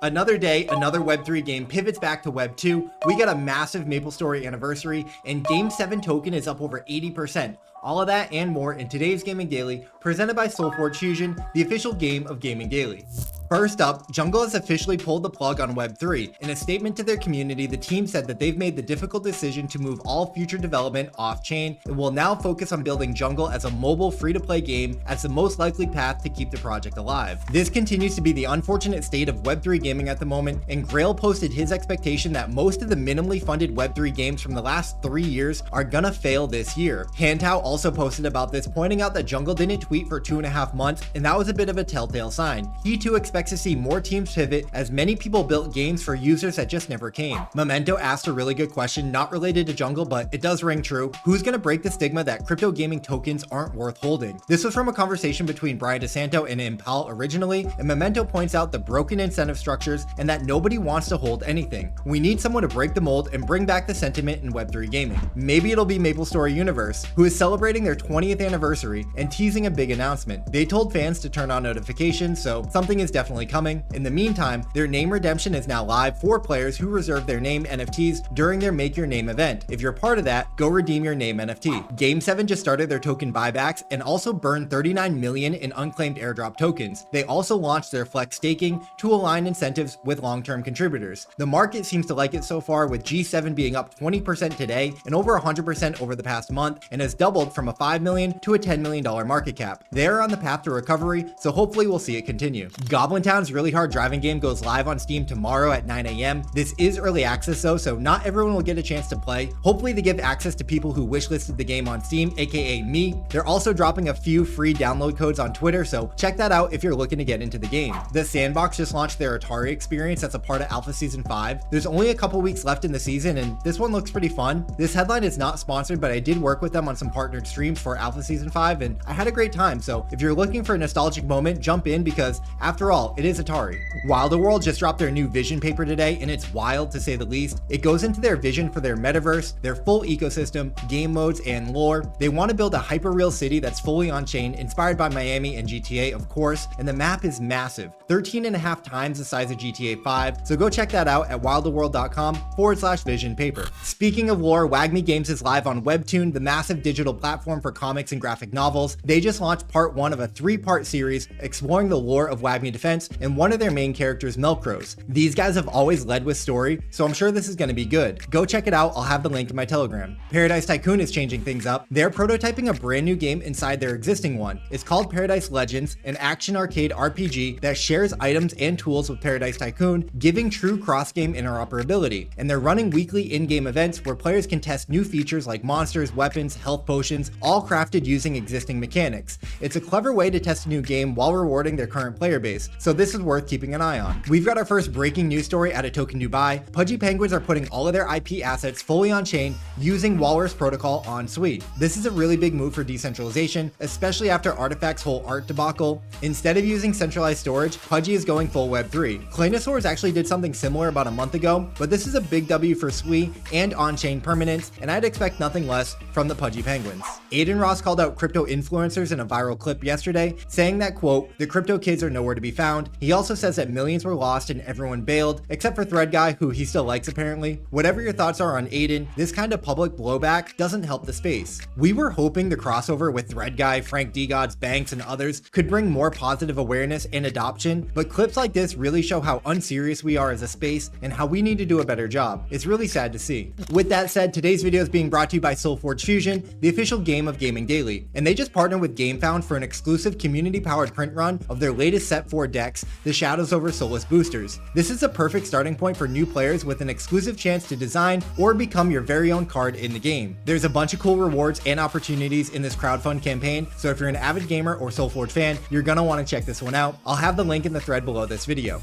Another day, another Web3 game pivots back to Web 2. We got a massive MapleStory anniversary, and Game 7 token is up over 80%. All of that and more in today's Gaming Daily, presented by Solforge Fusion, the official game of Gaming Daily. First up, Jungle has officially pulled the plug on Web3. In a statement to their community, the team said that they've made the difficult decision to move all future development off-chain and will now focus on building Jungle as a mobile free-to-play game as the most likely path to keep the project alive. This continues to be the unfortunate state of Web3 gaming at the moment, and Grail posted his expectation that most of the minimally funded Web3 games from the last 3 years are gonna fail this year. Hantao also posted about this, pointing out that Jungle didn't tweet for 2.5 months, and that was a bit of a telltale sign. He too expects to see more teams pivot, as many people built games for users that just never came. Memento asked a really good question, not related to Jungle, but it does ring true. Who's gonna break the stigma that crypto gaming tokens aren't worth holding? This was from a conversation between Brian DeSanto and Impal originally, and Memento points out the broken incentive structures and that nobody wants to hold anything. We need someone to break the mold and bring back the sentiment in Web3 gaming. Maybe it'll be MapleStory Universe, who is celebrating their 20th anniversary and teasing a big announcement. They told fans to turn on notifications, so something is definitely coming. In the meantime, their name redemption is now live for players who reserve their name NFTs during their Make Your Name event. If you're part of that, go redeem your name NFT. Game 7 just started their token buybacks and also burned 39 million in unclaimed airdrop tokens. They also launched their flex staking to align incentives with long-term contributors. The market seems to like it so far, with G7 being up 20% today and over 100% over the past month, and has doubled from a $5 million to a $10 million market cap. They're on the path to recovery, so hopefully we'll see it continue. Goblintown's really hard driving game goes live on Steam tomorrow at 9 a.m. This is early access though, so not everyone will get a chance to play. Hopefully they give access to people who wishlisted the game on Steam, aka me. They're also dropping a few free download codes on Twitter, so check that out if you're looking to get into the game. The Sandbox just launched their Atari experience that's a part of Alpha Season 5. There's only a couple weeks left in the season, and this one looks pretty fun. This headline is not sponsored, but I did work with them on some partnered streams for Alpha Season 5, and I had a great time. So if you're looking for a nostalgic moment, jump in, because after all, it is Atari. Wilderworld just dropped their new vision paper today, and it's wild to say the least. It goes into their vision for their metaverse, their full ecosystem, game modes, and lore. They want to build a hyper-real city that's fully on-chain, inspired by Miami and GTA, of course, and the map is massive, 13.5 times the size of GTA 5, so go check that out at wilderworld.com/vision paper. Speaking of lore, WAGMI Games is live on Webtoon, the massive digital platform for comics and graphic novels. They just launched part 1 of a 3-part series exploring the lore of WAGMI Defense and one of their main characters, Melkrose. These guys have always led with story, so I'm sure this is going to be good. Go check it out, I'll have the link in my Telegram. Paradise Tycoon is changing things up. They're prototyping a brand new game inside their existing one. It's called Paradise Legends, an action arcade RPG that shares items and tools with Paradise Tycoon, giving true cross-game interoperability. And they're running weekly in-game events where players can test new features like monsters, weapons, health potions, all crafted using existing mechanics. It's a clever way to test a new game while rewarding their current player base, so this is worth keeping an eye on. We've got our first breaking news story out of Token Dubai. Pudgy Penguins are putting all of their IP assets fully on chain using Walrus Protocol on Suite. This is a really big move for decentralization, especially after Artifact's whole art debacle. Instead of using centralized storage, Pudgy is going full Web3. Claynosaurs actually did something similar about a month ago, but this is a big W for Sui and on-chain permanence, and I'd expect nothing less from the Pudgy Penguins. Adin Ross called out crypto influencers in a viral clip yesterday, saying that, quote, "The crypto kids are nowhere to be found." He also says that millions were lost and everyone bailed, except for Thread Guy, who he still likes apparently. Whatever your thoughts are on Adin, this kind of public blowback doesn't help the space. We were hoping the crossover with Thread Guy, Frank DeGods, Banks, and others could bring more positive awareness and adoption, but clips like this really show how unserious we are as a space and how we need to do a better job. It's really sad to see. With that said, today's video is being brought to you by Solforge Fusion, the official game of Gaming Daily, and they just partnered with Gamefound for an exclusive community-powered print run of their latest set 4 decks, the Shadows Over Solis boosters. This is a perfect starting point for new players with an exclusive chance to design or become your very own card in the game. There's a bunch of cool rewards and opportunities in this crowdfund campaign, so if you're an avid gamer or Solforge fan, you're gonna want to check this one out. I'll have the link in the thread below this video.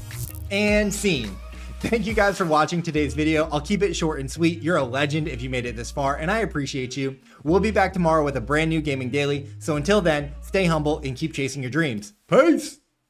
And scene. Thank you guys for watching today's video. I'll keep it short and sweet. You're a legend if you made it this far, and I appreciate you. We'll be back tomorrow with a brand new Gaming Daily, so until then, stay humble and keep chasing your dreams. Peace!